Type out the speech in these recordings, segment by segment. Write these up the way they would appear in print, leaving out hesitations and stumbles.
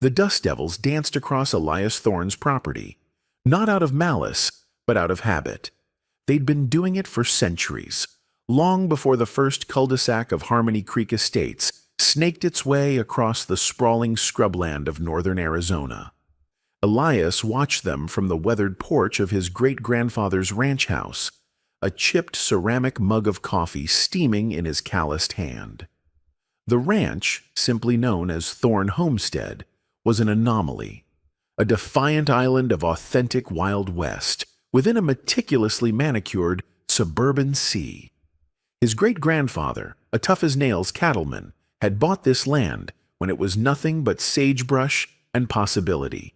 The dust devils danced across Elias Thorne's property, not out of malice, but out of habit. They'd been doing it for centuries, long before the first cul-de-sac of Harmony Creek Estates snaked its way across the sprawling scrubland of northern Arizona. Elias watched them from the weathered porch of his great-grandfather's ranch house, a chipped ceramic mug of coffee steaming in his calloused hand. The ranch, simply known as Thorne Homestead, was an anomaly, a defiant island of authentic Wild West within a meticulously manicured suburban sea. His great-grandfather, a tough-as-nails cattleman, had bought this land when it was nothing but sagebrush and possibility,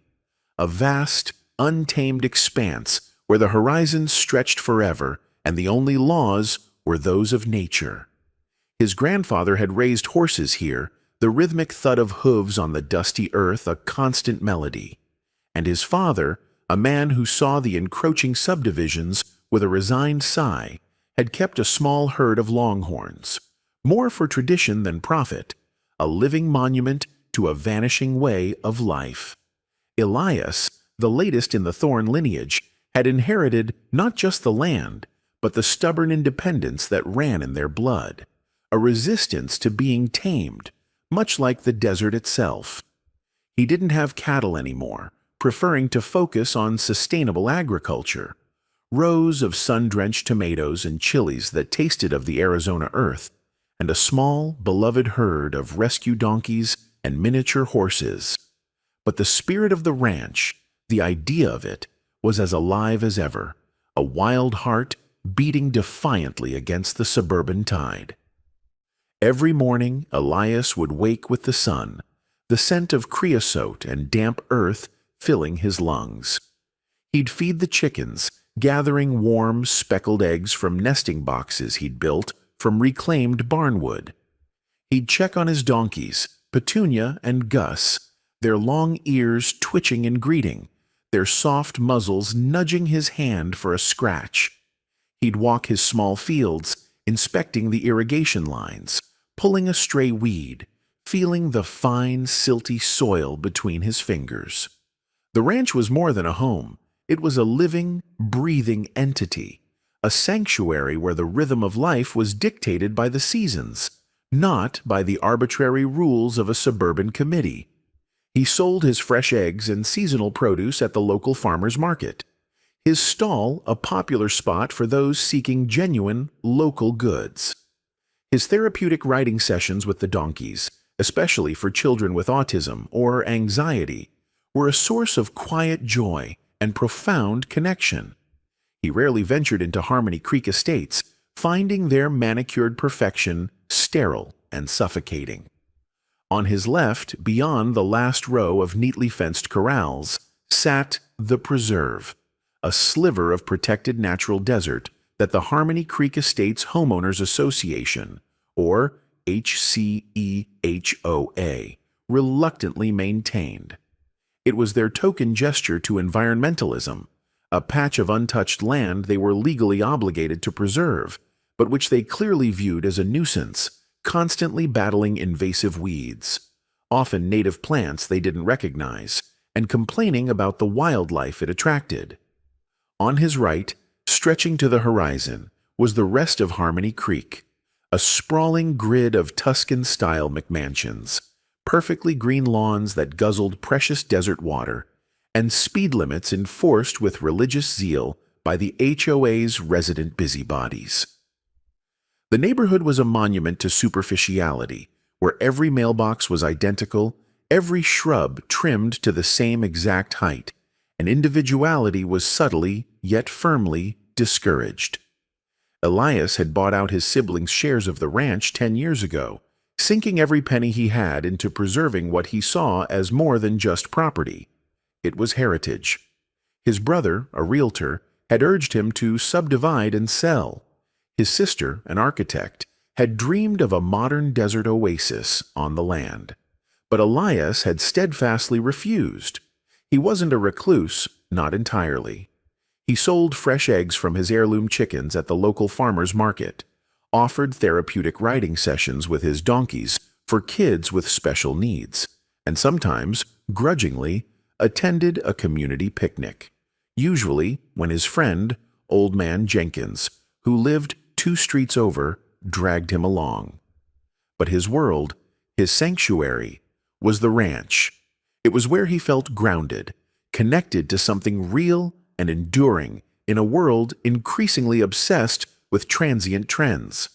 a vast, untamed expanse where the horizons stretched forever and the only laws were those of nature. His grandfather had raised horses here, the rhythmic thud of hooves on the dusty earth a constant melody, and his father, a man who saw the encroaching subdivisions with a resigned sigh, had kept a small herd of longhorns, more for tradition than profit, a living monument to a vanishing way of life. Elias, the latest in the Thorne lineage, had inherited not just the land, but the stubborn independence that ran in their blood, a resistance to being tamed, much like the desert itself. He didn't have cattle anymore, preferring to focus on sustainable agriculture. Rows of sun-drenched tomatoes and chilies that tasted of the Arizona earth, and a small, beloved herd of rescue donkeys and miniature horses. But the spirit of the ranch, the idea of it, was as alive as ever, a wild heart beating defiantly against the suburban tide. Every morning, Elias would wake with the sun, the scent of creosote and damp earth filling his lungs. He'd feed the chickens, gathering warm, speckled eggs from nesting boxes he'd built from reclaimed barnwood. He'd check on his donkeys, Petunia and Gus, their long ears twitching in greeting, their soft muzzles nudging his hand for a scratch. He'd walk his small fields, inspecting the irrigation lines, pulling a stray weed, feeling the fine, silty soil between his fingers. The ranch was more than a home. It was a living, breathing entity, a sanctuary where the rhythm of life was dictated by the seasons, not by the arbitrary rules of a suburban committee. He sold his fresh eggs and seasonal produce at the local farmer's market, his stall a popular spot for those seeking genuine, local goods. His therapeutic riding sessions with the donkeys, especially for children with autism or anxiety, were a source of quiet joy and profound connection. He rarely ventured into Harmony Creek Estates, finding their manicured perfection sterile and suffocating. On his left, beyond the last row of neatly fenced corrals, sat the Preserve, a sliver of protected natural desert that the Harmony Creek Estates Homeowners Association, or HCEHOA, reluctantly maintained. It was their token gesture to environmentalism, a patch of untouched land they were legally obligated to preserve, but which they clearly viewed as a nuisance, constantly battling invasive weeds, often native plants they didn't recognize, and complaining about the wildlife it attracted. On his right, stretching to the horizon, was the rest of Harmony Creek, a sprawling grid of Tuscan-style McMansions, perfectly green lawns that guzzled precious desert water, and speed limits enforced with religious zeal by the HOA's resident busybodies. The neighborhood was a monument to superficiality, where every mailbox was identical, every shrub trimmed to the same exact height, and individuality was subtly, yet firmly, discouraged. Elias had bought out his siblings' shares of the ranch 10 years ago, sinking every penny he had into preserving what he saw as more than just property. It was heritage. His brother, a realtor, had urged him to subdivide and sell. His sister, an architect, had dreamed of a modern desert oasis on the land. But Elias had steadfastly refused. He wasn't a recluse, not entirely. He sold fresh eggs from his heirloom chickens at the local farmer's market, offered therapeutic riding sessions with his donkeys for kids with special needs, and sometimes grudgingly, attended a community picnic, usually when his friend, Old Man Jenkins, who lived 2 streets over, dragged him along. But his world, his sanctuary, was the ranch. It was where he felt grounded, connected to something real and enduring in a world increasingly obsessed with transient trends.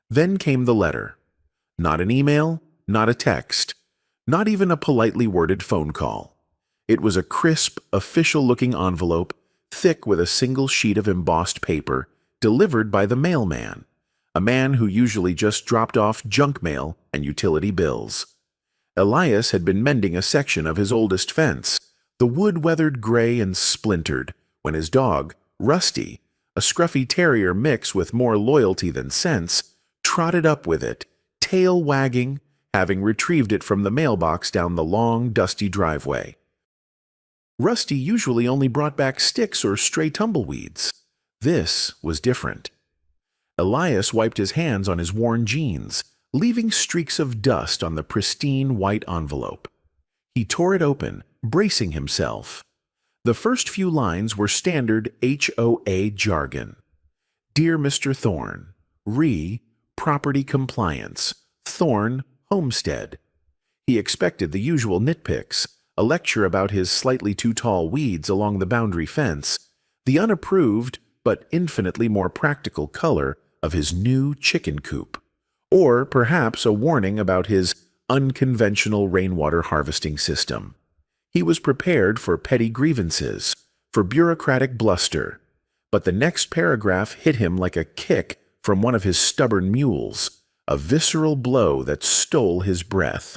Then came the letter. Not an email, not a text, not even a politely worded phone call. It was a crisp, official-looking envelope, thick with a single sheet of embossed paper, delivered by the mailman, a man who usually just dropped off junk mail and utility bills. Elias had been mending a section of his oldest fence, the wood weathered gray and splintered, when his dog, Rusty, a scruffy terrier mix with more loyalty than sense, trotted up with it, tail wagging, having retrieved it from the mailbox down the long, dusty driveway. Rusty usually only brought back sticks or stray tumbleweeds. This was different. Elias wiped his hands on his worn jeans, leaving streaks of dust on the pristine white envelope. He tore it open, bracing himself. The first few lines were standard HOA jargon. Dear Mr. Thorne, Property Compliance, Thorne Homestead. He expected the usual nitpicks, a lecture about his slightly too tall weeds along the boundary fence, the unapproved but infinitely more practical color of his new chicken coop, or perhaps a warning about his unconventional rainwater harvesting system. He was prepared for petty grievances, for bureaucratic bluster, but the next paragraph hit him like a kick from one of his stubborn mules, a visceral blow that stole his breath.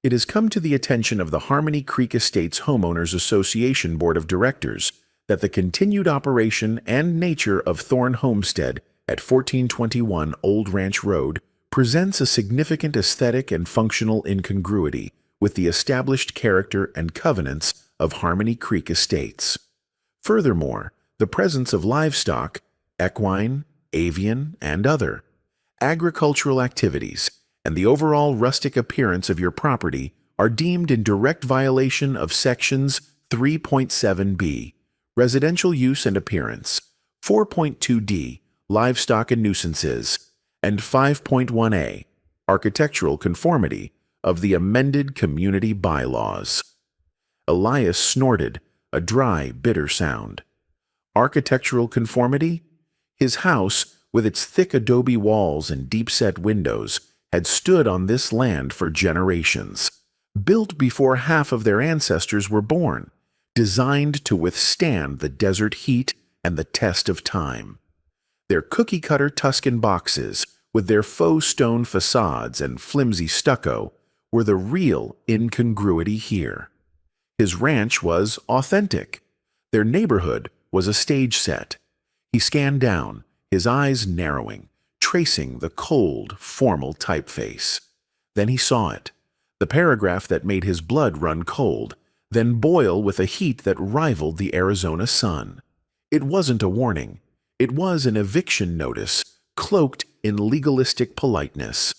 It has come to the attention of the Harmony Creek Estates Homeowners Association Board of Directors that the continued operation and nature of Thorne Homestead at 1421 Old Ranch Road presents a significant aesthetic and functional incongruity with the established character and covenants of Harmony Creek Estates. Furthermore, the presence of livestock, equine, avian, and other agricultural activities, and the overall rustic appearance of your property are deemed in direct violation of Sections 3.7b, Residential Use and Appearance, 4.2d, Livestock and Nuisances, and 5.1a, Architectural Conformity, of the amended Community Bylaws. Elias snorted, a dry, bitter sound. Architectural conformity? His house, with its thick adobe walls and deep-set windows, had stood on this land for generations, built before half of their ancestors were born, designed to withstand the desert heat and the test of time. Their cookie-cutter Tuscan boxes, with their faux stone facades and flimsy stucco, were the real incongruity here. His ranch was authentic. Their neighborhood was a stage set. He scanned down, his eyes narrowing, tracing the cold, formal typeface. Then he saw it, the paragraph that made his blood run cold, then boil with a heat that rivaled the Arizona sun. It wasn't a warning. It was an eviction notice, cloaked in legalistic politeness.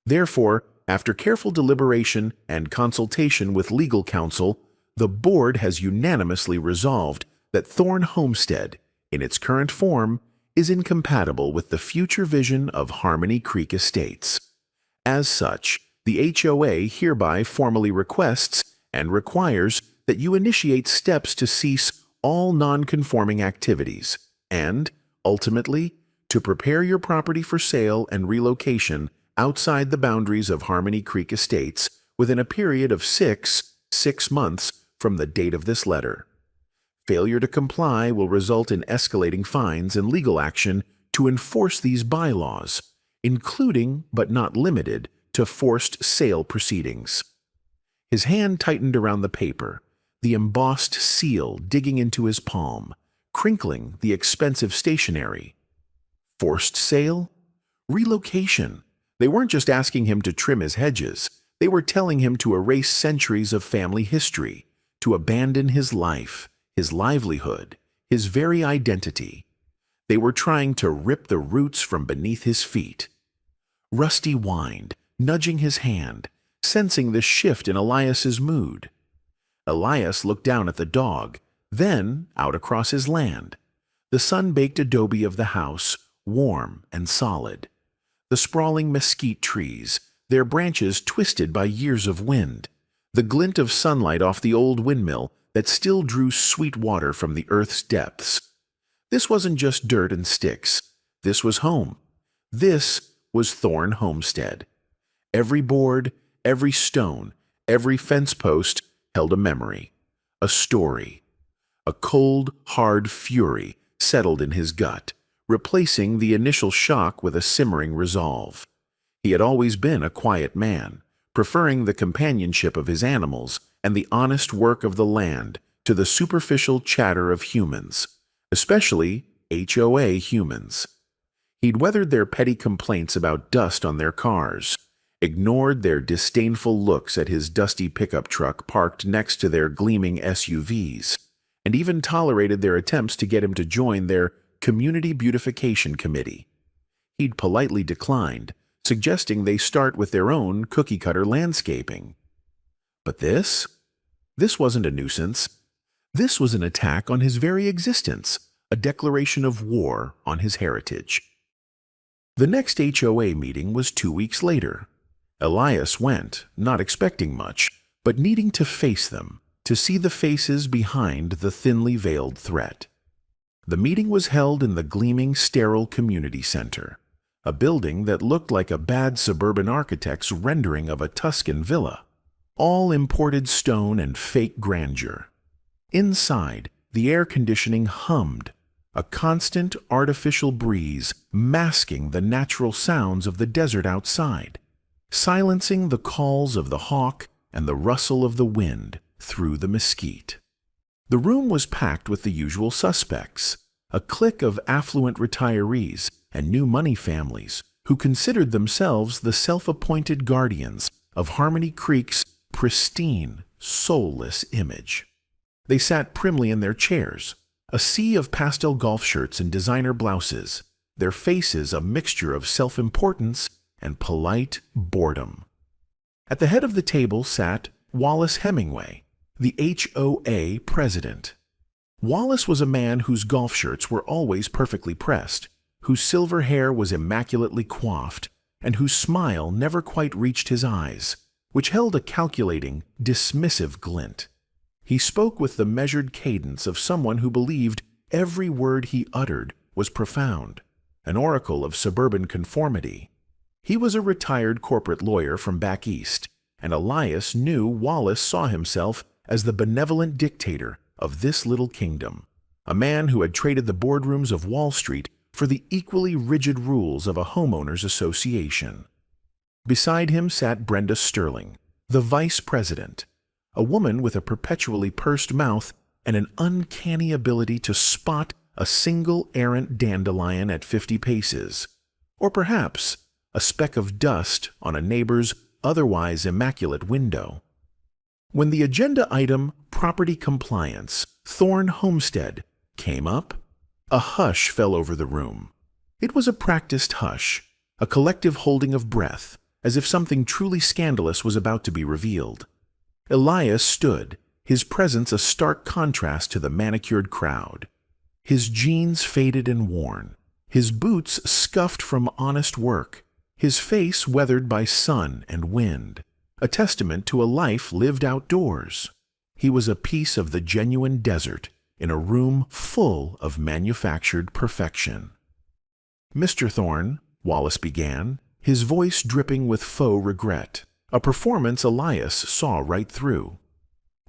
Therefore, after careful deliberation and consultation with legal counsel, the board has unanimously resolved that Thorne Homestead, in its current form, is incompatible with the future vision of Harmony Creek Estates. As such, the HOA hereby formally requests and requires that you initiate steps to cease all non-conforming activities and, ultimately, to prepare your property for sale and relocation outside the boundaries of Harmony Creek Estates within a period of six months from the date of this letter. Failure to comply will result in escalating fines and legal action to enforce these bylaws, including but not limited to forced sale proceedings. His hand tightened around the paper, the embossed seal digging into his palm, crinkling the expensive stationery. Forced sale? Relocation. They weren't just asking him to trim his hedges. They were telling him to erase centuries of family history, to abandon his life, his livelihood, his very identity. They were trying to rip the roots from beneath his feet. Rusty whined, nudging his hand, sensing the shift in Elias's mood. Elias looked down at the dog, then out across his land. The sun-baked adobe of the house, warm and solid. The sprawling mesquite trees, their branches twisted by years of wind. The glint of sunlight off the old windmill that still drew sweet water from the earth's depths. This wasn't just dirt and sticks. This was home. This was Thorn Homestead. Every board, every stone, every fence post held a memory, a story. A cold, hard fury settled in his gut, replacing the initial shock with a simmering resolve. He had always been a quiet man, preferring the companionship of his animals and the honest work of the land to the superficial chatter of humans, especially HOA humans. He'd weathered their petty complaints about dust on their cars, ignored their disdainful looks at his dusty pickup truck parked next to their gleaming SUVs, and even tolerated their attempts to get him to join their community beautification committee. He'd politely declined, suggesting they start with their own cookie-cutter landscaping. But this wasn't a nuisance. This was an attack on his very existence, a declaration of war on his heritage. The next HOA meeting was 2 weeks later. Elias went, not expecting much, but needing to face them, to see the faces behind the thinly veiled threat. The meeting was held in the gleaming, sterile community center, a building that looked like a bad suburban architect's rendering of a Tuscan villa, all imported stone and fake grandeur. Inside, the air conditioning hummed, a constant artificial breeze masking the natural sounds of the desert outside, silencing the calls of the hawk and the rustle of the wind through the mesquite. The room was packed with the usual suspects, a clique of affluent retirees and new money families who considered themselves the self-appointed guardians of Harmony Creek's pristine, soulless image. They sat primly in their chairs, a sea of pastel golf shirts and designer blouses, their faces a mixture of self-importance and polite boredom. At the head of the table sat Wallace Hemingway, the HOA president. Wallace was a man whose golf shirts were always perfectly pressed, whose silver hair was immaculately coiffed, and whose smile never quite reached his eyes, which held a calculating, dismissive glint. He spoke with the measured cadence of someone who believed every word he uttered was profound, an oracle of suburban conformity. He was a retired corporate lawyer from back east, and Elias knew Wallace saw himself as the benevolent dictator of this little kingdom, a man who had traded the boardrooms of Wall Street for the equally rigid rules of a homeowners association. Beside him sat Brenda Sterling, the vice president, a woman with a perpetually pursed mouth and an uncanny ability to spot a single errant dandelion at 50 paces, or perhaps a speck of dust on a neighbor's otherwise immaculate window. When the agenda item, property compliance, Thorn Homestead, came up, a hush fell over the room. It was a practiced hush, a collective holding of breath, as if something truly scandalous was about to be revealed. Elias stood, his presence a stark contrast to the manicured crowd. His jeans faded and worn, his boots scuffed from honest work, his face weathered by sun and wind, a testament to a life lived outdoors. He was a piece of the genuine desert in a room full of manufactured perfection. "Mr. Thorne," Wallace began, his voice dripping with faux regret, a performance Elias saw right through.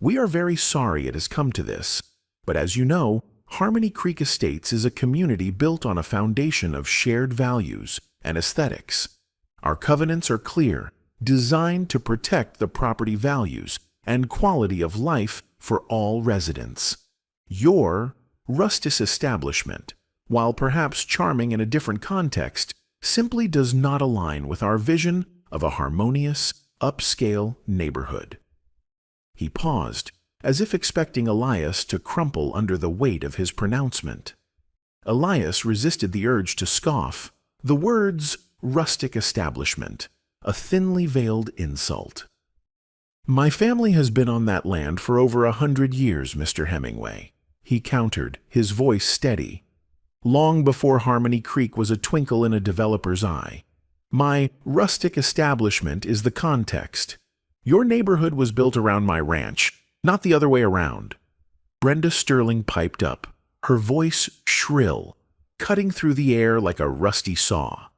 "We are very sorry it has come to this, but as you know, Harmony Creek Estates is a community built on a foundation of shared values and aesthetics. Our covenants are clear, designed to protect the property values and quality of life for all residents. Your rustic establishment, while perhaps charming in a different context, simply does not align with our vision of a harmonious, upscale neighborhood." He paused, as if expecting Elias to crumple under the weight of his pronouncement. Elias resisted the urge to scoff. The words rustic establishment, a thinly veiled insult. My family has been on that land for over 100 years, Mr. Hemingway, he countered, his voice steady. Long before Harmony Creek was a twinkle in a developer's eye. My rustic establishment is the context. Your neighborhood was built around my ranch, not the other way around. Brenda Sterling piped up, her voice shrill, cutting through the air like a rusty saw.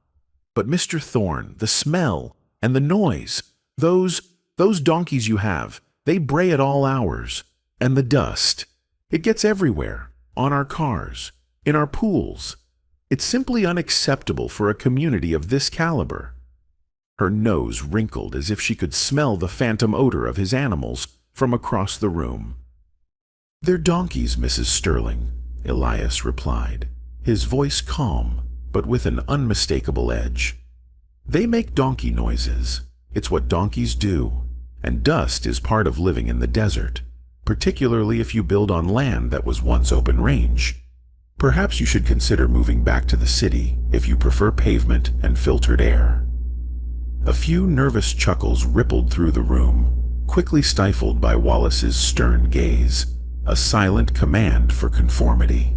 But Mr. Thorne, the smell and the noise, those donkeys you have, they bray at all hours. And the dust, it gets everywhere, on our cars, in our pools. It's simply unacceptable for a community of this caliber. Her nose wrinkled as if she could smell the phantom odor of his animals from across the room. "They're donkeys, Mrs. Sterling," Elias replied, his voice calm, but with an unmistakable edge. "They make donkey noises. It's what donkeys do, and dust is part of living in the desert, particularly if you build on land that was once open range. Perhaps you should consider moving back to the city if you prefer pavement and filtered air." A few nervous chuckles rippled through the room, quickly stifled by Wallace's stern gaze, a silent command for conformity.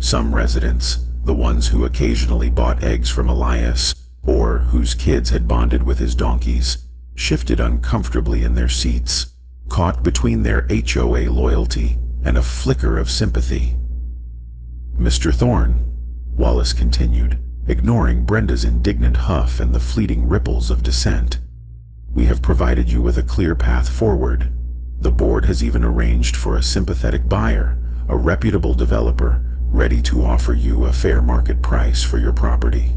Some residents, the ones who occasionally bought eggs from Elias, or whose kids had bonded with his donkeys, shifted uncomfortably in their seats, caught between their HOA loyalty and a flicker of sympathy. "Mr. Thorne," Wallace continued, ignoring Brenda's indignant huff and the fleeting ripples of dissent, "we have provided you with a clear path forward. The board has even arranged for a sympathetic buyer, a reputable developer, ready to offer you a fair market price for your property.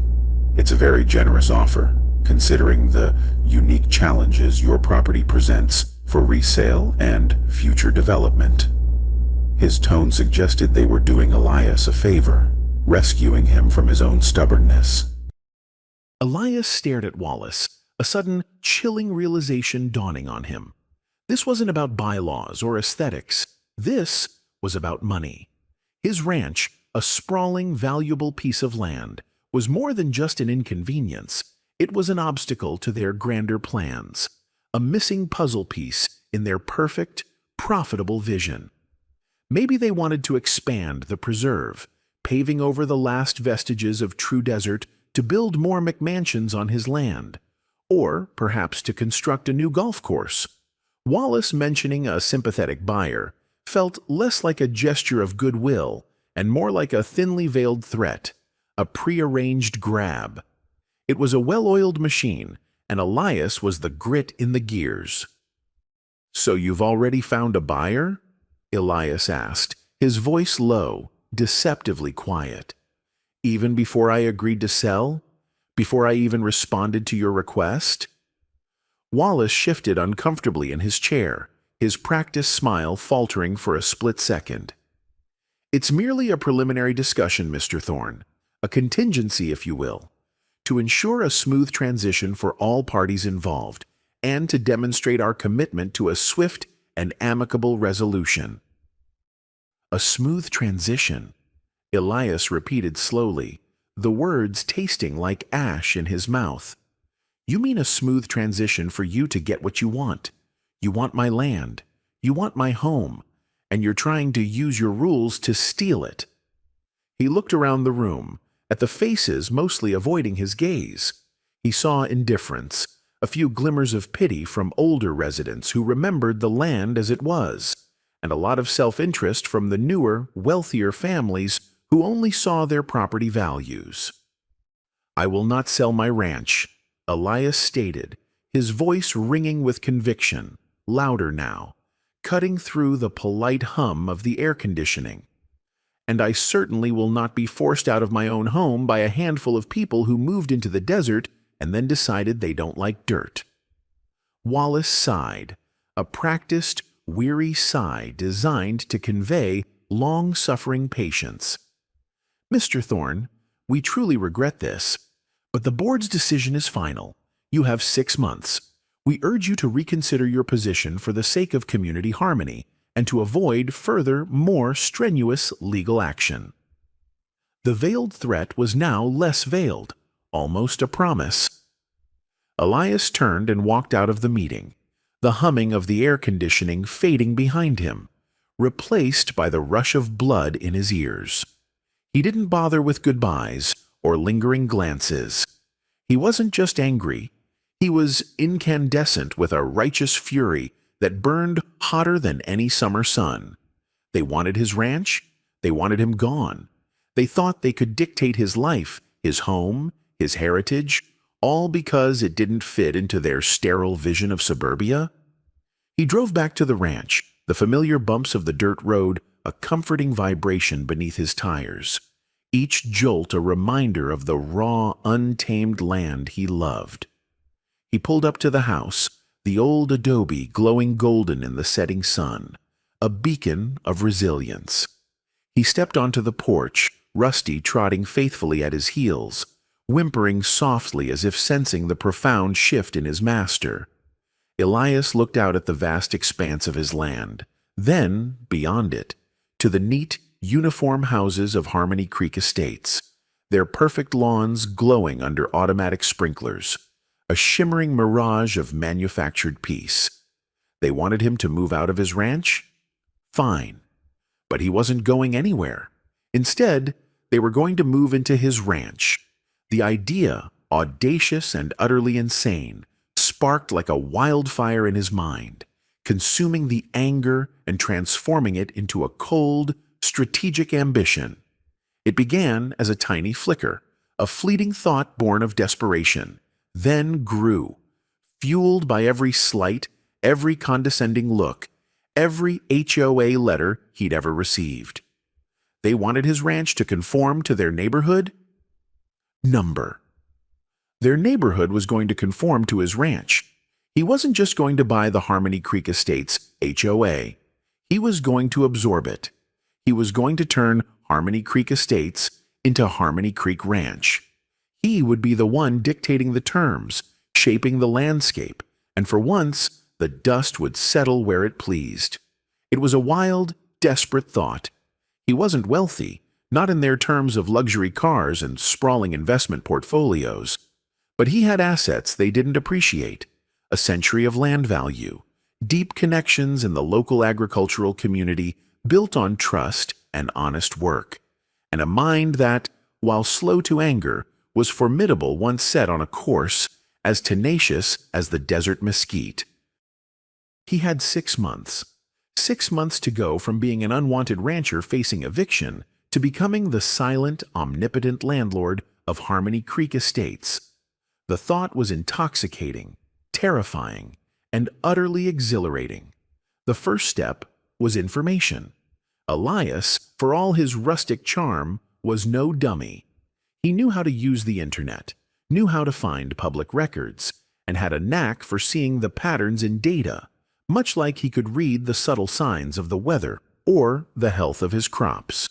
It's a very generous offer, considering the unique challenges your property presents for resale and future development." His tone suggested they were doing Elias a favor, rescuing him from his own stubbornness. Elias stared at Wallace, a sudden, chilling realization dawning on him. This wasn't about bylaws or aesthetics. This was about money. His ranch, a sprawling, valuable piece of land, was more than just an inconvenience. It was an obstacle to their grander plans, a missing puzzle piece in their perfect, profitable vision. Maybe they wanted to expand the preserve, paving over the last vestiges of true desert to build more McMansions on his land, or perhaps to construct a new golf course. Wallace mentioning a sympathetic buyer felt less like a gesture of goodwill and more like a thinly veiled threat, a prearranged grab. It was a well-oiled machine, and Elias was the grit in the gears. "So you've already found a buyer?" Elias asked, his voice low, deceptively quiet. "Even before I agreed to sell? Before I even responded to your request?" Wallace shifted uncomfortably in his chair, his practiced smile faltering for a split second. "It's merely a preliminary discussion, Mr. Thorne, a contingency, if you will, to ensure a smooth transition for all parties involved, and to demonstrate our commitment to a swift and amicable resolution." "A smooth transition," Elias repeated slowly, the words tasting like ash in his mouth. "You mean a smooth transition for you to get what you want? You want my land, you want my home, and you're trying to use your rules to steal it." He looked around the room, at the faces mostly avoiding his gaze. He saw indifference, a few glimmers of pity from older residents who remembered the land as it was, and a lot of self-interest from the newer, wealthier families who only saw their property values. "I will not sell my ranch," Elias stated, his voice ringing with conviction, louder now, cutting through the polite hum of the air conditioning. "And I certainly will not be forced out of my own home by a handful of people who moved into the desert and then decided they don't like dirt." Wallace sighed, a practiced, weary sigh designed to convey long-suffering patience. "Mr. Thorne, we truly regret this, but the board's decision is final. You have 6 months. We urge you to reconsider your position for the sake of community harmony and to avoid further, more strenuous legal action." The veiled threat was now less veiled, almost a promise. Elias turned and walked out of the meeting, the humming of the air conditioning fading behind him, replaced by the rush of blood in his ears. He didn't bother with goodbyes or lingering glances. He wasn't just angry. He was incandescent with a righteous fury that burned hotter than any summer sun. They wanted his ranch. They wanted him gone. They thought they could dictate his life, his home, his heritage, all because it didn't fit into their sterile vision of suburbia. He drove back to the ranch, the familiar bumps of the dirt road a comforting vibration beneath his tires, each jolt a reminder of the raw, untamed land he loved. He pulled up to the house, the old adobe glowing golden in the setting sun, a beacon of resilience. He stepped onto the porch, Rusty trotting faithfully at his heels, whimpering softly as if sensing the profound shift in his master. Elias looked out at the vast expanse of his land, then, beyond it, to the neat, uniform houses of Harmony Creek Estates, their perfect lawns glowing under automatic sprinklers, a shimmering mirage of manufactured peace. They wanted him to move out of his ranch? Fine. But he wasn't going anywhere. Instead, they were going to move into his ranch. The idea, audacious and utterly insane, sparked like a wildfire in his mind, consuming the anger and transforming it into a cold, strategic ambition. It began as a tiny flicker, a fleeting thought born of desperation, then grew, fueled by every slight, every condescending look, every HOA letter he'd ever received. They wanted his ranch to conform to their neighborhood? Number. Their neighborhood was going to conform to his ranch. He wasn't just going to buy the Harmony Creek Estates HOA. He was going to absorb it. He was going to turn Harmony Creek Estates into Harmony Creek Ranch. He would be the one dictating the terms, shaping the landscape, and for once, the dust would settle where it pleased. It was a wild, desperate thought. He wasn't wealthy, not in their terms of luxury cars and sprawling investment portfolios. But he had assets they didn't appreciate, a century of land value, deep connections in the local agricultural community built on trust and honest work, and a mind that, while slow to anger, was formidable once set on a course as tenacious as the desert mesquite. He had 6 months. 6 months to go from being an unwanted rancher facing eviction to becoming the silent, omnipotent landlord of Harmony Creek Estates. The thought was intoxicating, terrifying, and utterly exhilarating. The first step was information. Elias, for all his rustic charm, was no dummy. He knew how to use the internet, knew how to find public records, and had a knack for seeing the patterns in data, much like he could read the subtle signs of the weather or the health of his crops.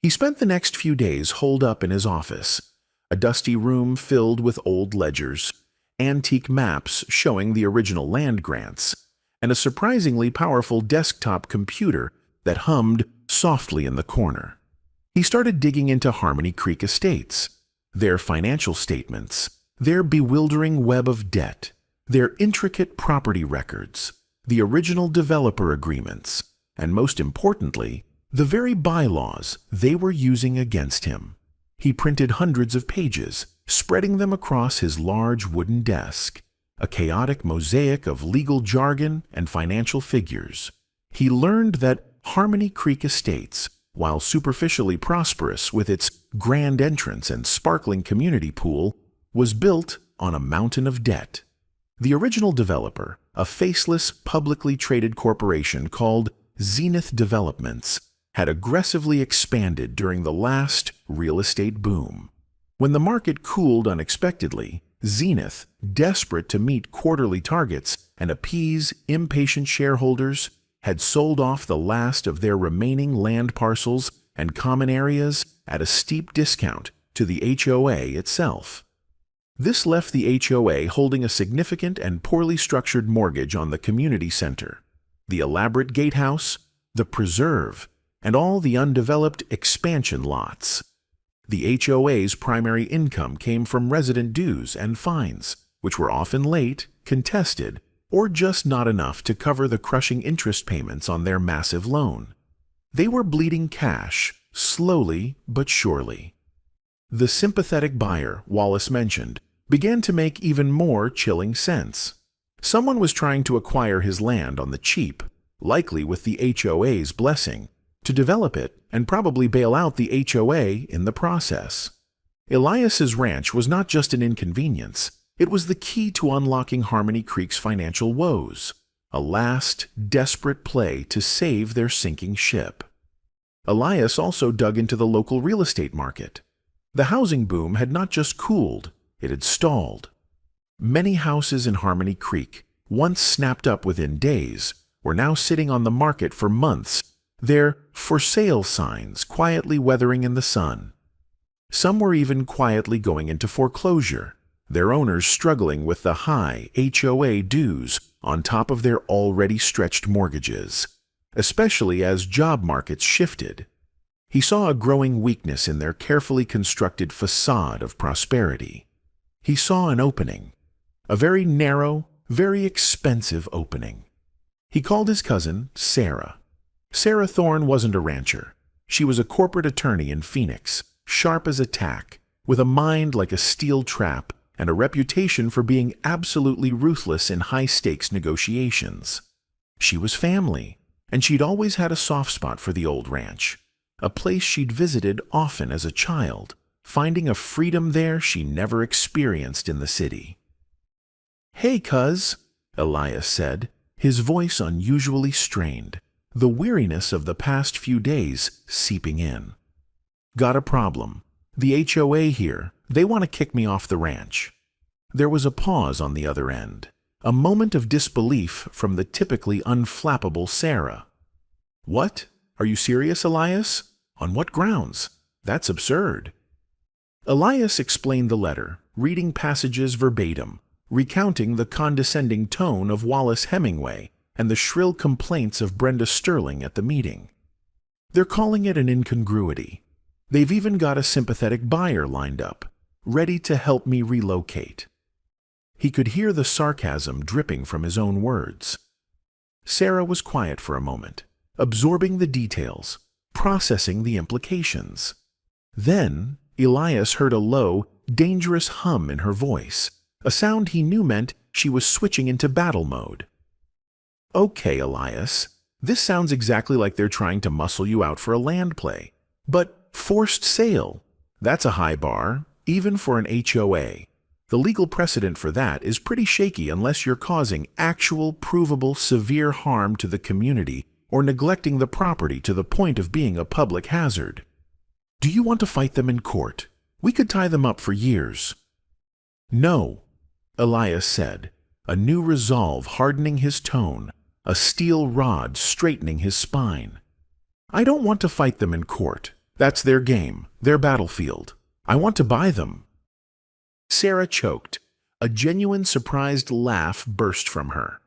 He spent the next few days holed up in his office, a dusty room filled with old ledgers, antique maps showing the original land grants, and a surprisingly powerful desktop computer that hummed softly in the corner. He started digging into Harmony Creek Estates, their financial statements, their bewildering web of debt, their intricate property records, the original developer agreements, and most importantly, the very bylaws they were using against him. He printed hundreds of pages, spreading them across his large wooden desk, a chaotic mosaic of legal jargon and financial figures. He learned that Harmony Creek Estates, while superficially prosperous with its grand entrance and sparkling community pool, was built on a mountain of debt. The original developer, a faceless, publicly traded corporation called Zenith Developments, had aggressively expanded during the last real estate boom. When the market cooled unexpectedly, Zenith, desperate to meet quarterly targets and appease impatient shareholders, had sold off the last of their remaining land parcels and common areas at a steep discount to the HOA itself. This left the HOA holding a significant and poorly structured mortgage on the community center, the elaborate gatehouse, the preserve, and all the undeveloped expansion lots. The HOA's primary income came from resident dues and fines, which were often late, contested, or just not enough to cover the crushing interest payments on their massive loan. They were bleeding cash, slowly but surely. The sympathetic buyer Wallace mentioned began to make even more chilling sense. Someone was trying to acquire his land on the cheap, likely with the HOA's blessing, to develop it and probably bail out the HOA in the process. Elias's ranch was not just an inconvenience, it was the key to unlocking Harmony Creek's financial woes, a last, desperate play to save their sinking ship. Elias also dug into the local real estate market. The housing boom had not just cooled, it had stalled. Many houses in Harmony Creek, once snapped up within days, were now sitting on the market for months, their for sale signs quietly weathering in the sun. Some were even quietly going into foreclosure, their owners struggling with the high HOA dues on top of their already stretched mortgages, especially as job markets shifted. He saw a growing weakness in their carefully constructed facade of prosperity. He saw an opening, a very narrow, very expensive opening. He called his cousin Sarah. Sarah Thorne wasn't a rancher. She was a corporate attorney in Phoenix, sharp as a tack, with a mind like a steel trap and a reputation for being absolutely ruthless in high-stakes negotiations. She was family, and she'd always had a soft spot for the old ranch, a place she'd visited often as a child, finding a freedom there she never experienced in the city. "Hey, cuz," Elias said, his voice unusually strained, the weariness of the past few days seeping in. "Got a problem. The HOA here, they want to kick me off the ranch." There was a pause on the other end, a moment of disbelief from the typically unflappable Sarah. "What? Are you serious, Elias? On what grounds? That's absurd." Elias explained the letter, reading passages verbatim, recounting the condescending tone of Wallace Hemingway and the shrill complaints of Brenda Sterling at the meeting. "They're calling it an incongruity. They've even got a sympathetic buyer lined up, ready to help me relocate." He could hear the sarcasm dripping from his own words. Sarah was quiet for a moment, absorbing the details, processing the implications. Then Elias heard a low, dangerous hum in her voice, a sound he knew meant she was switching into battle mode. "Okay, Elias, this sounds exactly like they're trying to muscle you out for a land play. But forced sale, that's a high bar, even for an HOA. The legal precedent for that is pretty shaky unless you're causing actual, provable, severe harm to the community or neglecting the property to the point of being a public hazard. Do you want to fight them in court? We could tie them up for years." "No," Elias said, a new resolve hardening his tone, a steel rod straightening his spine. "I don't want to fight them in court. That's their game, their battlefield. I want to buy them." Sarah choked. A genuine surprised laugh burst from her.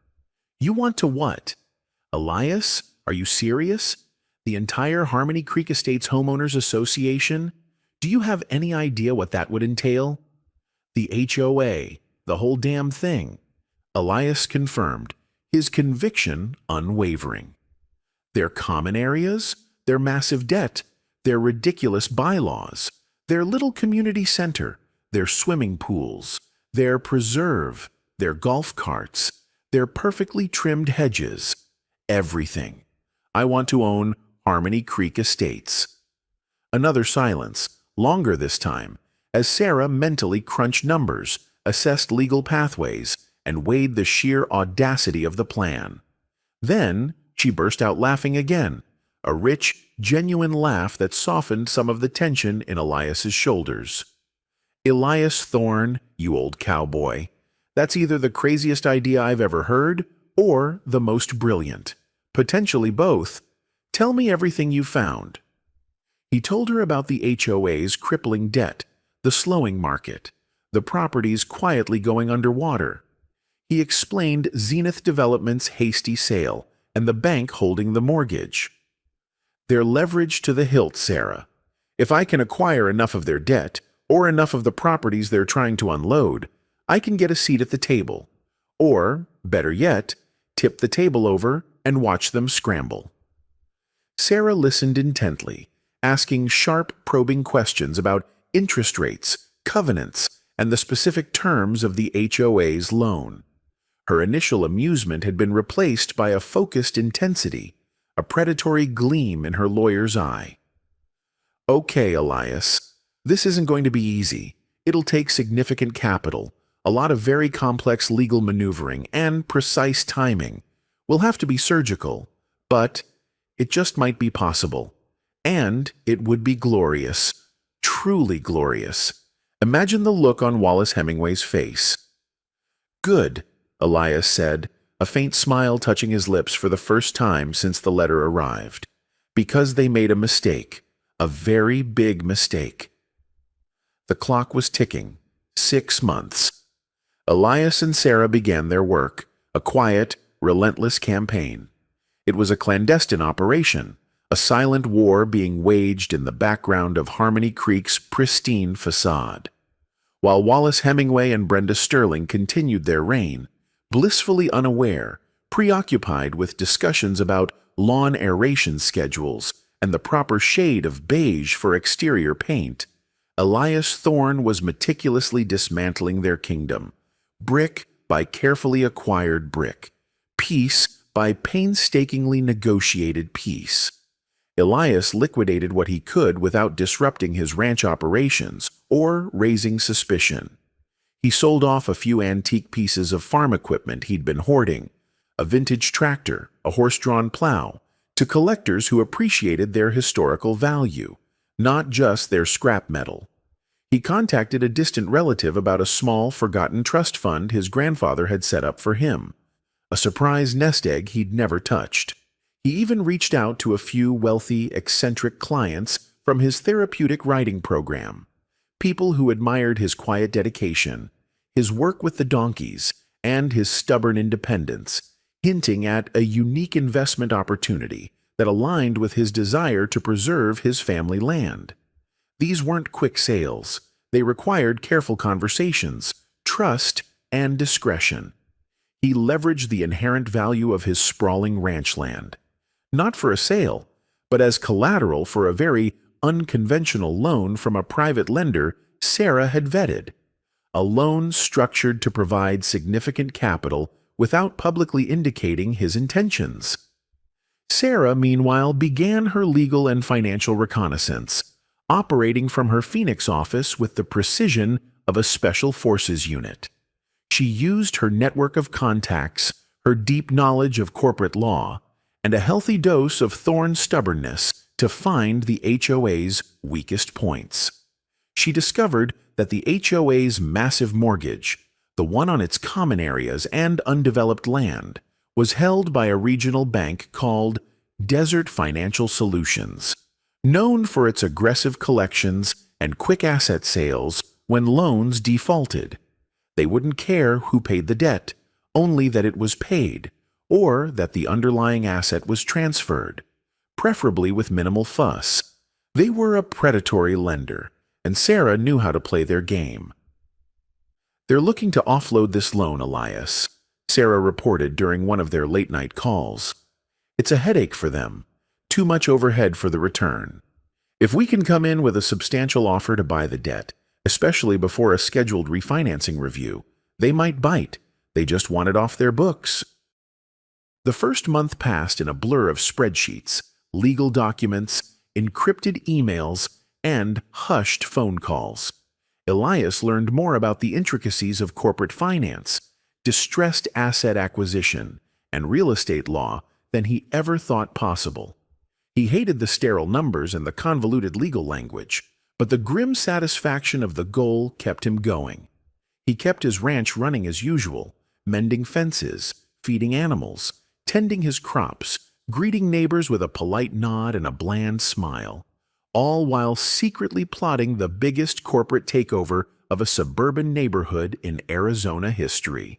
"You want to what? Elias, are you serious? The entire Harmony Creek Estates Homeowners Association? Do you have any idea what that would entail?" "The HOA, the whole damn thing," Elias confirmed, his conviction unwavering. "Their common areas, their massive debt, their ridiculous bylaws, their little community center, their swimming pools, their preserve, their golf carts, their perfectly trimmed hedges, everything. I want to own Harmony Creek Estates." Another silence, longer this time, as Sarah mentally crunched numbers, assessed legal pathways, and weighed the sheer audacity of the plan. Then she burst out laughing again, a rich, genuine laugh that softened some of the tension in Elias's shoulders. "Elias Thorne, you old cowboy, that's either the craziest idea I've ever heard or the most brilliant. Potentially both. Tell me everything you found." He told her about the HOA's crippling debt, the slowing market, the properties quietly going underwater. He explained Zenith Development's hasty sale and the bank holding the mortgage. "They're leveraged to the hilt, Sarah. If I can acquire enough of their debt, or enough of the properties they're trying to unload, I can get a seat at the table. Or better yet, tip the table over and watch them scramble. Sarah listened intently, asking sharp, probing questions about interest rates, covenants, and the specific terms of the HOA's loan. Her initial amusement had been replaced by a focused intensity, a predatory gleam in her lawyer's eye. "Okay, Elias, this isn't going to be easy. It'll take significant capital, a lot of very complex legal maneuvering, and precise timing. We'll have to be surgical, but it just might be possible. And it would be glorious, truly glorious." Imagine the look on Wallace Hemingway's face. "Good," Elias said, a faint smile touching his lips for the first time since the letter arrived. "Because they made a mistake, a very big mistake." The clock was ticking. 6 months. Elias and Sarah began their work, a quiet, relentless campaign. It was a clandestine operation, a silent war being waged in the background of Harmony Creek's pristine facade. While Wallace Hemingway and Brenda Sterling continued their reign, blissfully unaware, preoccupied with discussions about lawn aeration schedules and the proper shade of beige for exterior paint, Elias Thorne was meticulously dismantling their kingdom, brick by carefully acquired brick, piece by painstakingly negotiated piece. Elias liquidated what he could without disrupting his ranch operations or raising suspicion. He sold off a few antique pieces of farm equipment he'd been hoarding, a vintage tractor, a horse-drawn plow, to collectors who appreciated their historical value, not just their scrap metal. He contacted a distant relative about a small, forgotten trust fund his grandfather had set up for him, a surprise nest egg he'd never touched. He even reached out to a few wealthy, eccentric clients from his therapeutic writing program, people who admired his quiet dedication, his work with the donkeys, and his stubborn independence, hinting at a unique investment opportunity that aligned with his desire to preserve his family land. These weren't quick sales. They required careful conversations, trust, and discretion. He leveraged the inherent value of his sprawling ranch land, not for a sale, but as collateral for a very unconventional loan from a private lender Sarah had vetted. A loan structured to provide significant capital without publicly indicating his intentions. Sarah, meanwhile, began her legal and financial reconnaissance, operating from her Phoenix office with the precision of a special forces unit. She used her network of contacts, her deep knowledge of corporate law, and a healthy dose of Thorne's stubbornness to find the HOA's weakest points. She discovered that the HOA's massive mortgage, the one on its common areas and undeveloped land, was held by a regional bank called Desert Financial Solutions, known for its aggressive collections and quick asset sales when loans defaulted. They wouldn't care who paid the debt, only that it was paid, or that the underlying asset was transferred, preferably with minimal fuss. They were a predatory lender, and Sarah knew how to play their game. "They're looking to offload this loan, Elias," Sarah reported during one of their late-night calls. "It's a headache for them, too much overhead for the return. If we can come in with a substantial offer to buy the debt, especially before a scheduled refinancing review, they might bite. They just want it off their books." The first month passed in a blur of spreadsheets, legal documents, encrypted emails, and hushed phone calls. Elias learned more about the intricacies of corporate finance, distressed asset acquisition, and real estate law than he ever thought possible. He hated the sterile numbers and the convoluted legal language, but the grim satisfaction of the goal kept him going. He kept his ranch running as usual, mending fences, feeding animals, tending his crops, greeting neighbors with a polite nod and a bland smile, all while secretly plotting the biggest corporate takeover of a suburban neighborhood in Arizona history.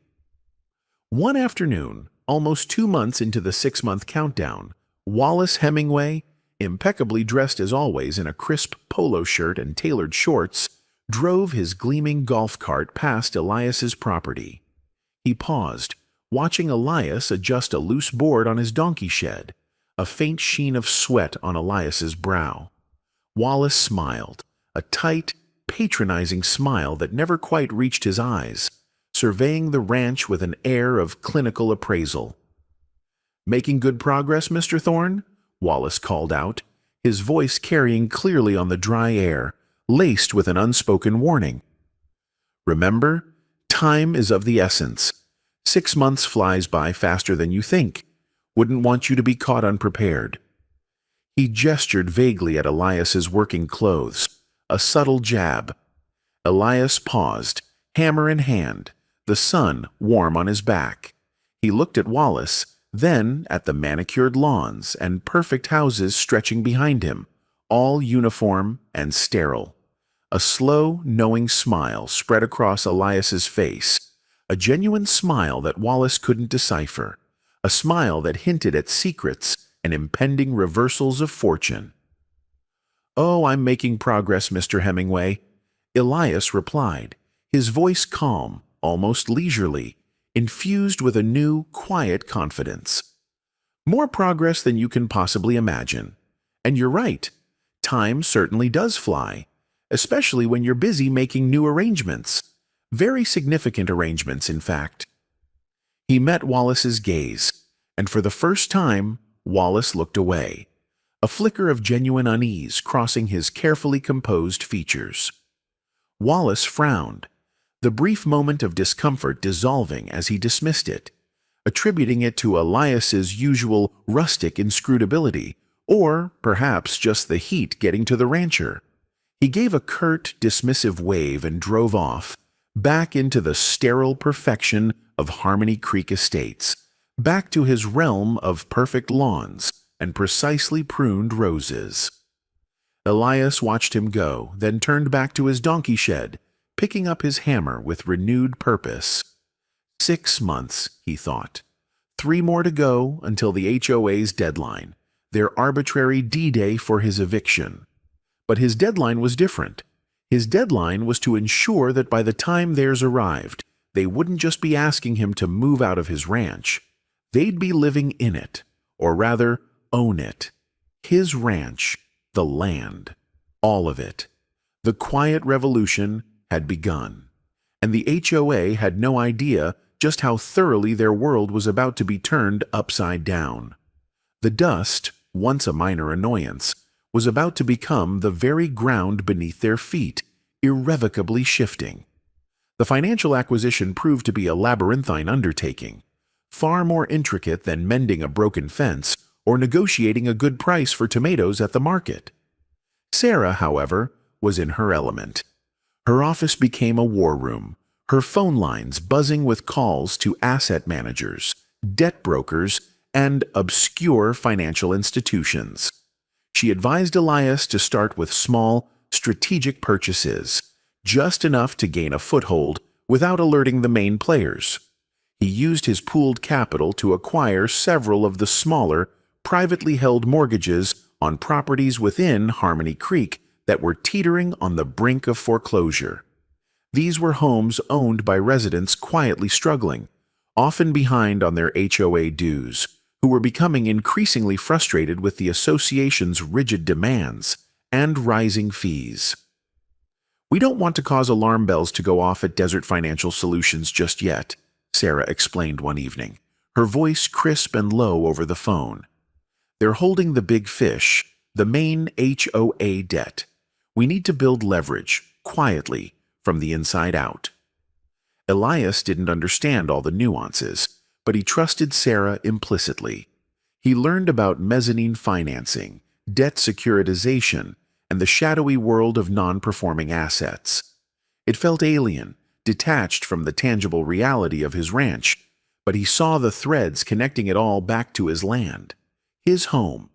One afternoon, almost 2 months into the 6-month countdown, Wallace Hemingway, impeccably dressed as always in a crisp polo shirt and tailored shorts, drove his gleaming golf cart past Elias's property. He paused, watching Elias adjust a loose board on his donkey shed, a faint sheen of sweat on Elias's brow. Wallace smiled, a tight, patronizing smile that never quite reached his eyes, surveying the ranch with an air of clinical appraisal. "Making good progress, Mr. Thorne?" Wallace called out, his voice carrying clearly on the dry air, laced with an unspoken warning. "Remember, time is of the essence. 6 months flies by faster than you think. Wouldn't want you to be caught unprepared." He gestured vaguely at Elias's working clothes, a subtle jab. Elias paused, hammer in hand, the sun warm on his back. He looked at Wallace, then at the manicured lawns and perfect houses stretching behind him, all uniform and sterile. A slow, knowing smile spread across Elias's face, a genuine smile that Wallace couldn't decipher, a smile that hinted at secrets and impending reversals of fortune. "Oh, I'm making progress, Mr. Hemingway," Elias replied, his voice calm, almost leisurely, infused with a new, quiet confidence. "More progress than you can possibly imagine. And you're right, time certainly does fly, especially when you're busy making new arrangements. Very significant arrangements, in fact." He met Wallace's gaze, and for the first time, Wallace looked away, a flicker of genuine unease crossing his carefully composed features. Wallace frowned, the brief moment of discomfort dissolving as he dismissed it, attributing it to Elias's usual rustic inscrutability, or perhaps just the heat getting to the rancher. He gave a curt, dismissive wave and drove off, back into the sterile perfection of Harmony Creek Estates, back to his realm of perfect lawns and precisely pruned roses. Elias watched him go, then turned back to his donkey shed, picking up his hammer with renewed purpose. 6 months, he thought. 3 more to go until the HOA's deadline, their arbitrary D-Day for his eviction. But his deadline was different. His deadline was to ensure that by the time theirs arrived, they wouldn't just be asking him to move out of his ranch. They'd be living in it, or rather, own it. His ranch, the land, all of it. The quiet revolution had begun, and the HOA had no idea just how thoroughly their world was about to be turned upside down. The dust, once a minor annoyance, was about to become the very ground beneath their feet, irrevocably shifting. The financial acquisition proved to be a labyrinthine undertaking, far more intricate than mending a broken fence or negotiating a good price for tomatoes at the market. Sarah, however, was in her element. Her office became a war room, her phone lines buzzing with calls to asset managers, debt brokers, and obscure financial institutions. She advised Elias to start with small, strategic purchases, just enough to gain a foothold without alerting the main players. He used his pooled capital to acquire several of the smaller, privately held mortgages on properties within Harmony Creek that were teetering on the brink of foreclosure. These were homes owned by residents quietly struggling, often behind on their HOA dues, who were becoming increasingly frustrated with the association's rigid demands and rising fees. "We don't want to cause alarm bells to go off at Desert Financial Solutions just yet," Sarah explained one evening, her voice crisp and low over the phone. "They're holding the big fish, the main HOA debt. We need to build leverage, quietly, from the inside out." Elias didn't understand all the nuances, but he trusted Sarah implicitly. He learned about mezzanine financing, debt securitization, and the shadowy world of non-performing assets. It felt alien, detached from the tangible reality of his ranch, but he saw the threads connecting it all back to his land, his home.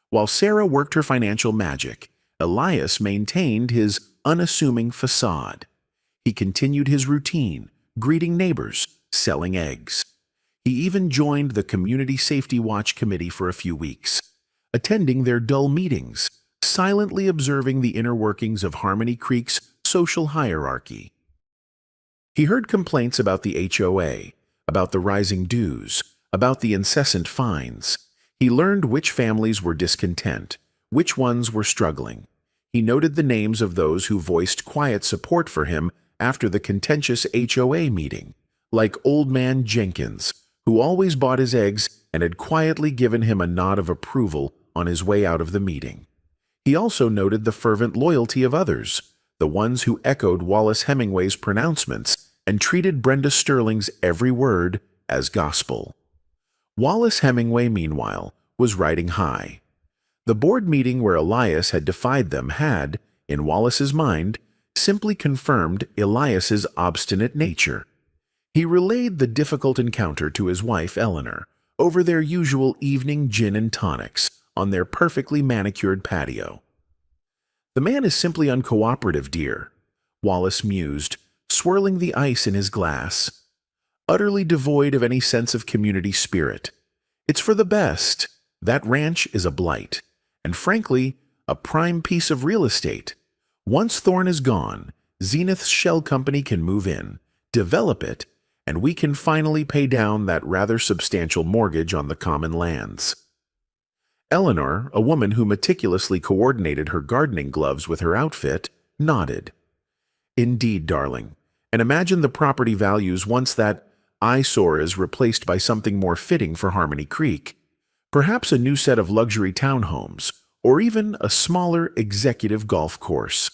While Sarah worked her financial magic, Elias maintained his unassuming facade. He continued his routine, greeting neighbors, selling eggs. He even joined the Community Safety Watch Committee for a few weeks, attending their dull meetings, silently observing the inner workings of Harmony Creek's social hierarchy. He heard complaints about the HOA, about the rising dues, about the incessant fines. He learned which families were discontent, which ones were struggling. He noted the names of those who voiced quiet support for him after the contentious HOA meeting, like Old Man Jenkins, who always bought his eggs and had quietly given him a nod of approval on his way out of the meeting. He also noted the fervent loyalty of others, the ones who echoed Wallace Hemingway's pronouncements and treated Brenda Sterling's every word as gospel. Wallace Hemingway, meanwhile, was riding high. The board meeting where Elias had defied them had, in Wallace's mind, simply confirmed Elias's obstinate nature. He relayed the difficult encounter to his wife, Eleanor, over their usual evening gin and tonics on their perfectly manicured patio. "The man is simply uncooperative, dear," Wallace mused, swirling the ice in his glass. "Utterly devoid of any sense of community spirit. It's for the best. That ranch is a blight, and frankly, a prime piece of real estate. Once Thorne is gone, Zenith's shell company can move in, develop it, and we can finally pay down that rather substantial mortgage on the common lands." Eleanor, a woman who meticulously coordinated her gardening gloves with her outfit, nodded. "Indeed, darling. And imagine the property values once that eyesore is replaced by something more fitting for Harmony Creek. Perhaps a new set of luxury townhomes, or even a smaller executive golf course."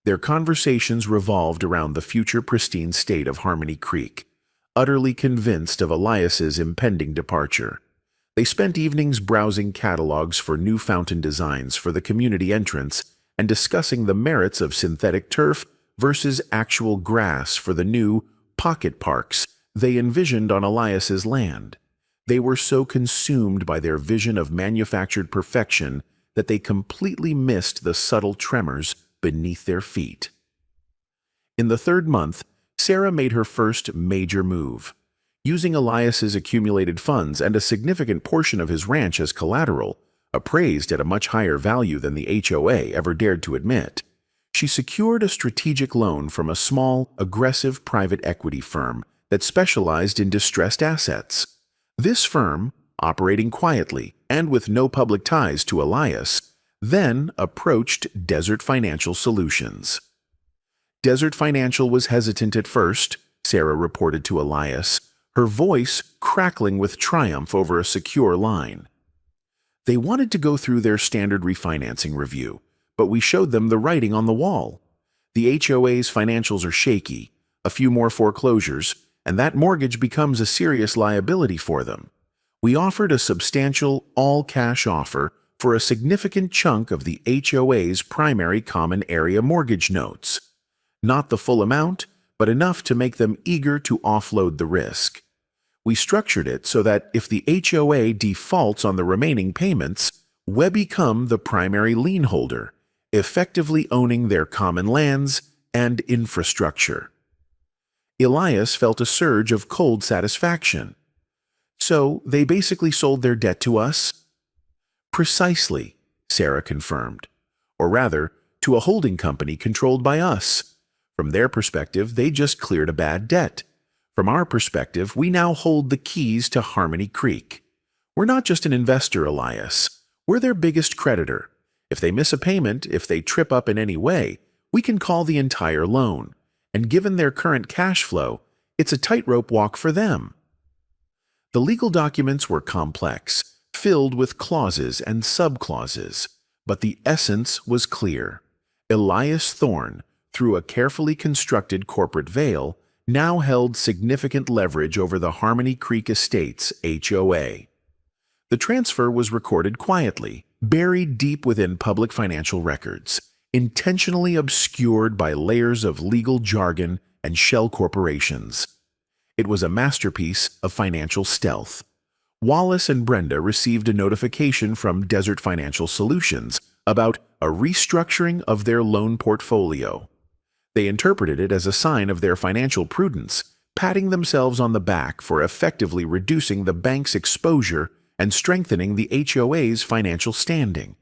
Their conversations revolved around the future pristine state of Harmony Creek, utterly convinced of Elias's impending departure. They spent evenings browsing catalogs for new fountain designs for the community entrance and discussing the merits of synthetic turf versus actual grass for the new pocket parks they envisioned on Elias's land. They were so consumed by their vision of manufactured perfection that they completely missed the subtle tremors beneath their feet. In the third month, Sarah made her first major move. Using Elias's accumulated funds and a significant portion of his ranch as collateral, appraised at a much higher value than the HOA ever dared to admit, she secured a strategic loan from a small, aggressive private equity firm that specialized in distressed assets. This firm, operating quietly and with no public ties to Elias, then approached Desert Financial Solutions. Desert Financial was hesitant at first, Sarah reported to Elias, her voice crackling with triumph over a secure line. "They wanted to go through their standard refinancing review, but we showed them the writing on the wall. The HOA's financials are shaky, a few more foreclosures, and that mortgage becomes a serious liability for them. We offered a substantial, all-cash offer for a significant chunk of the HOA's primary common area mortgage notes. Not the full amount, but enough to make them eager to offload the risk. We structured it so that if the HOA defaults on the remaining payments, we become the primary lien holder, effectively owning their common lands and infrastructure." Elias felt a surge of cold satisfaction. "So they basically sold their debt to us?" "Precisely," Sarah confirmed. "Or rather, to a holding company controlled by us. From their perspective, they just cleared a bad debt. From our perspective, we now hold the keys to Harmony Creek. We're not just an investor, Elias. We're their biggest creditor. If they miss a payment, if they trip up in any way, we can call the entire loan. And given their current cash flow, it's a tightrope walk for them." The legal documents were complex, filled with clauses and subclauses, but the essence was clear. Elias Thorne, through a carefully constructed corporate veil, now held significant leverage over the Harmony Creek Estates HOA. The transfer was recorded quietly, buried deep within public financial records, intentionally obscured by layers of legal jargon and shell corporations. It was a masterpiece of financial stealth. Wallace and Brenda received a notification from Desert Financial Solutions about a restructuring of their loan portfolio. They interpreted it as a sign of their financial prudence, patting themselves on the back for effectively reducing the bank's exposure and strengthening the HOA's financial standing.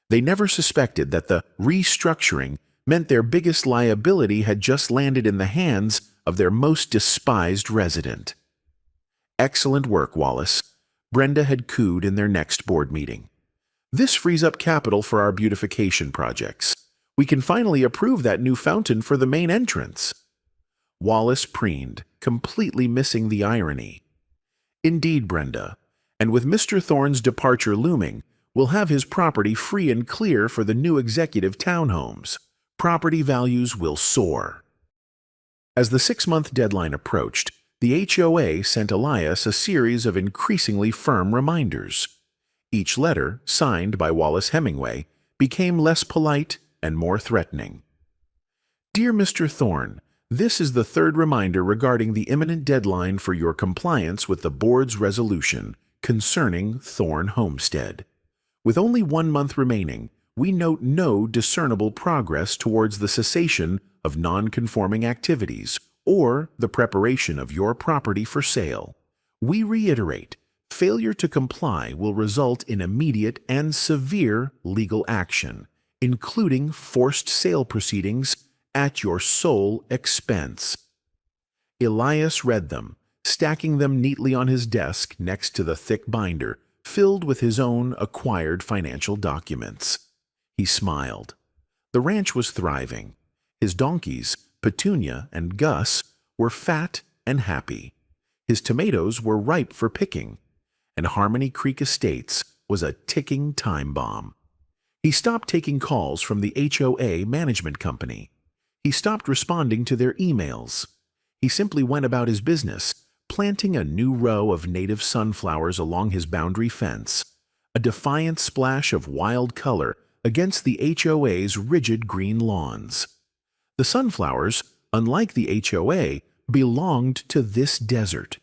They never suspected that the restructuring meant their biggest liability had just landed in the hands of their most despised resident. "Excellent work, Wallace," Brenda had cooed in their next board meeting. "This frees up capital for our beautification projects. We can finally approve that new fountain for the main entrance." Wallace preened, completely missing the irony. "Indeed, Brenda, and with Mr. Thorne's departure looming, we'll have his property free and clear for the new executive townhomes. Property values will soar." As the 6-month deadline approached, the HOA sent Elias a series of increasingly firm reminders. Each letter, signed by Wallace Hemingway, became less polite and more threatening. "Dear Mr. Thorne, this is the third reminder regarding the imminent deadline for your compliance with the board's resolution concerning Thorne Homestead. With only 1 month remaining, we note no discernible progress towards the cessation of non-conforming activities or the preparation of your property for sale. We reiterate, failure to comply will result in immediate and severe legal action, including forced sale proceedings at your sole expense." Elias read them, stacking them neatly on his desk next to the thick binder filled with his own acquired financial documents. He smiled. The ranch was thriving. His donkeys, Petunia and Gus, were fat and happy. His tomatoes were ripe for picking, and Harmony Creek Estates was a ticking time bomb. He stopped taking calls from the HOA management company. He stopped responding to their emails. He simply went about his business, planting a new row of native sunflowers along his boundary fence, a defiant splash of wild color against the HOA's rigid green lawns. The sunflowers, unlike the HOA, belonged to this desert.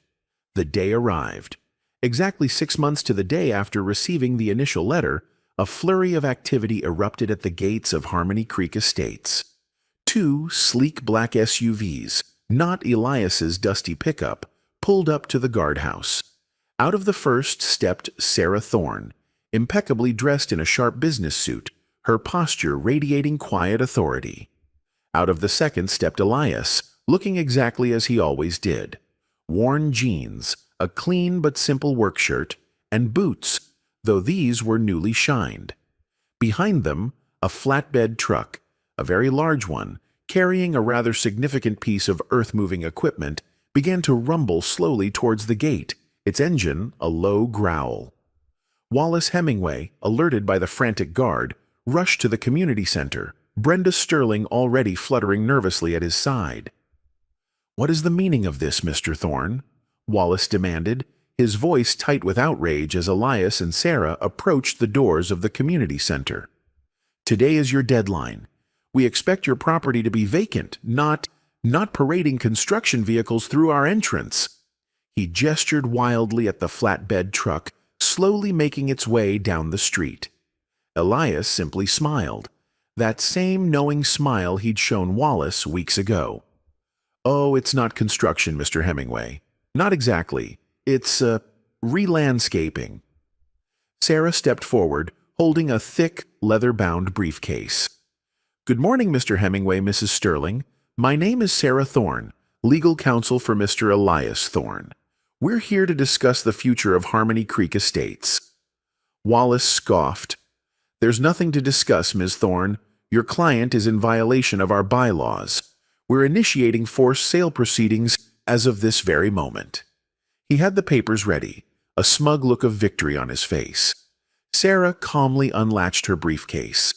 The day arrived. Exactly 6 months to the day after receiving the initial letter, a flurry of activity erupted at the gates of Harmony Creek Estates. 2 sleek black SUVs, not Elias's dusty pickup, pulled up to the guardhouse. Out of the first stepped Sarah Thorne, impeccably dressed in a sharp business suit, her posture radiating quiet authority. Out of the second stepped Elias, looking exactly as he always did. Worn jeans, a clean but simple work shirt, and boots, though these were newly shined. Behind them, a flatbed truck, a very large one, carrying a rather significant piece of earth-moving equipment, began to rumble slowly towards the gate, its engine a low growl. Wallace Hemingway, alerted by the frantic guard, rushed to the community center, Brenda Sterling already fluttering nervously at his side. "What is the meaning of this, Mr. Thorne?" Wallace demanded, his voice tight with outrage as Elias and Sarah approached the doors of the community center. "Today is your deadline. We expect your property to be vacant, not parading construction vehicles through our entrance." He gestured wildly at the flatbed truck, slowly making its way down the street. Elias simply smiled, that same knowing smile he'd shown Wallace weeks ago. "Oh, it's not construction, Mr. Hemingway. Not exactly. It's, re-landscaping." Sarah stepped forward, holding a thick, leather-bound briefcase. "Good morning, Mr. Hemingway, Mrs. Sterling. My name is Sarah Thorne, legal counsel for Mr. Elias Thorne. We're here to discuss the future of Harmony Creek Estates." Wallace scoffed. "There's nothing to discuss, Ms. Thorne. Your client is in violation of our bylaws. We're initiating forced sale proceedings as of this very moment." He had the papers ready, a smug look of victory on his face. Sarah calmly unlatched her briefcase.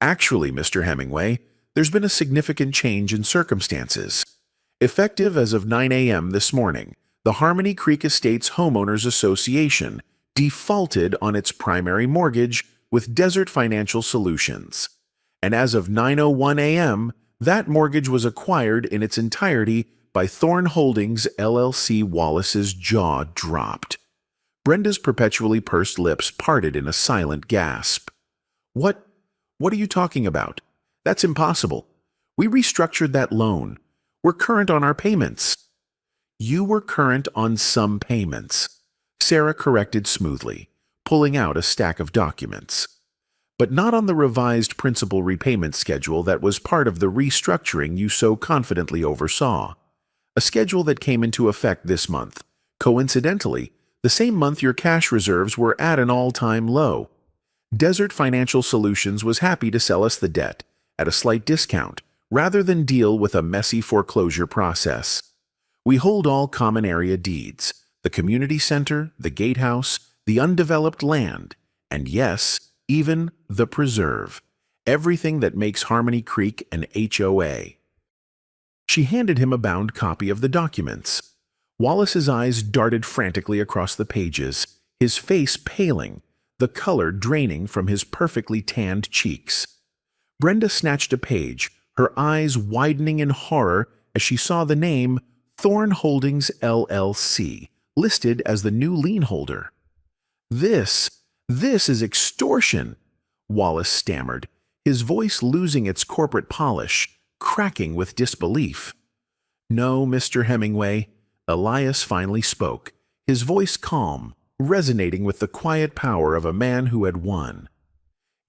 "Actually, Mr. Hemingway, there's been a significant change in circumstances. Effective as of 9 a.m. this morning, the Harmony Creek Estates Homeowners Association defaulted on its primary mortgage with Desert Financial Solutions. And as of 9:01 a.m., that mortgage was acquired in its entirety by Thorne Holdings LLC. Wallace's jaw dropped. Brenda's perpetually pursed lips parted in a silent gasp. What are you talking about? That's impossible. We restructured that loan. We're current on our payments." "You were current on some payments," Sarah corrected smoothly, pulling out a stack of documents. "But not on the revised principal repayment schedule that was part of the restructuring you so confidently oversaw. A schedule that came into effect this month, Coincidentally, the same month your cash reserves were at an all-time low. Desert Financial Solutions was happy to sell us the debt at a slight discount rather than deal with a messy foreclosure process. We hold all common area deeds, the community center, the gatehouse, the undeveloped land, and yes, even the preserve, everything that makes Harmony Creek an HOA. She handed him a bound copy of the documents. Wallace's eyes darted frantically across the pages, his face paling, the color draining from his perfectly tanned cheeks. Brenda snatched a page, her eyes widening in horror as she saw the name Thorn Holdings LLC listed as the new lien holder. This is extortion, Wallace stammered, his voice losing its corporate polish, cracking with disbelief. No, Mr. Hemingway, Elias finally spoke, his voice calm, resonating with the quiet power of a man who had won.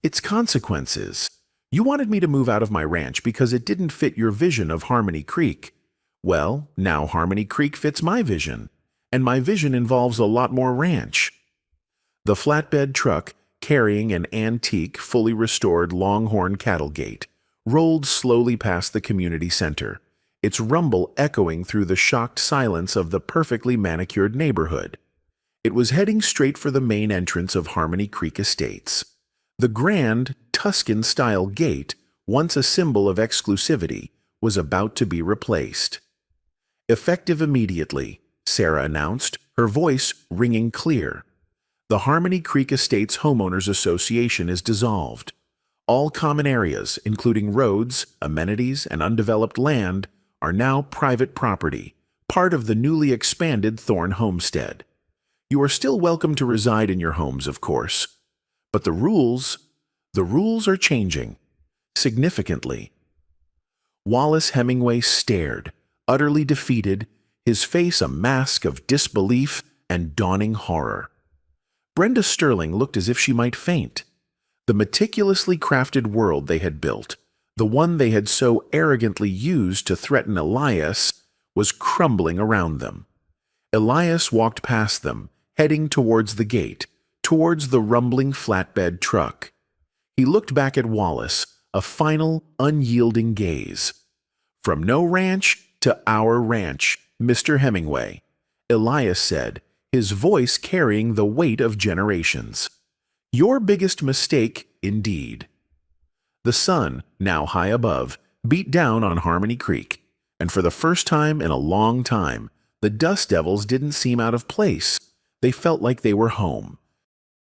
It's consequences. You wanted me to move out of my ranch because it didn't fit your vision of Harmony Creek. Well, now Harmony Creek fits my vision, and my vision involves a lot more ranch. The flatbed truck, carrying an antique, fully restored Longhorn cattle gate, rolled slowly past the community center, its rumble echoing through the shocked silence of the perfectly manicured neighborhood. It was heading straight for the main entrance of Harmony Creek Estates. The grand, Tuscan-style gate, once a symbol of exclusivity, was about to be replaced. Effective immediately, Sarah announced, her voice ringing clear. The Harmony Creek Estates Homeowners Association is dissolved. All common areas, including roads, amenities, and undeveloped land, are now private property, part of the newly expanded Thorn Homestead. You are still welcome to reside in your homes, of course. But the rules are changing, significantly. Wallace Hemingway stared, utterly defeated, his face a mask of disbelief and dawning horror. Brenda Sterling looked as if she might faint. The meticulously crafted world they had built, the one they had so arrogantly used to threaten Elias, was crumbling around them. Elias walked past them, heading towards the gate, towards the rumbling flatbed truck. He looked back at Wallace, a final, unyielding gaze. From no ranch to our ranch, Mr. Hemingway, Elias said, his voice carrying the weight of generations. Your biggest mistake, indeed. The sun, now high above, beat down on Harmony Creek, and for the first time in a long time, the Dust Devils didn't seem out of place. They felt like they were home.